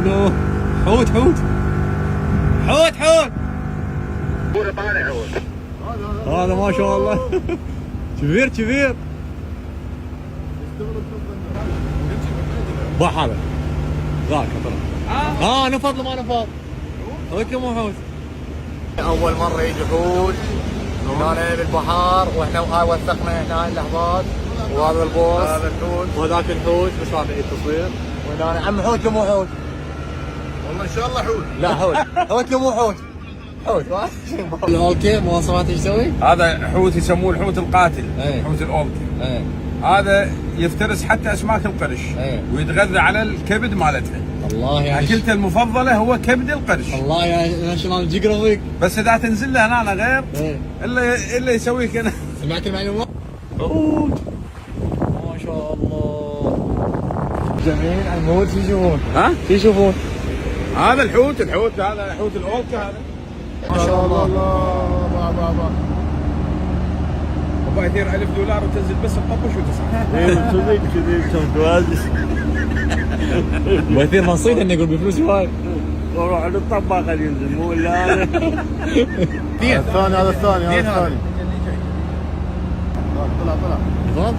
شنو؟ حوت حوت حوت حوت. هذا ما شاء الله كبير كبير. بح هذا ذاك طلع. نفض ما نفض. حوت مو حوت. اول مره يجي حوت هنا بالبحر، واحنا هاي وثقنا هنا اللحظات. وهذا البوص، هذا الحوت وهذاك الحوت. بس هذا التصوير. وهنا عم حوت لو مو حوت؟ والله ان شاء الله حوت. لا حوت. حوت لو مو حوت؟ حوت. الاولكي مواصفات ايش يسوي؟ هذا حوت يسموه الحوت القاتل. حوت الاولكي. هذا يفترس حتى اسماك القرش. ويتغذى على الكبد مالتها. الله يعني اكلته المفضله هو كبد القرش. الله يعني ناشونال جيوغرافيك. بس اذا تنزل له هنا غير الا يسويك انا. سمعت المعلومات؟ حوت ما شاء الله. جميل. الموت شو يشوفون؟ شو يشوفون؟ هذا الحوت هذا حوت الاولكا هذا. ما شاء الله. بابا يثير $1000 وتنزل بس الطبش وتسعه. كذي يثير نصيد انه يقول بفلوس هواي. والله على الطباخ اللي ينزل مو الا هذا. الثاني هذا الثاني. طلع بالضبط.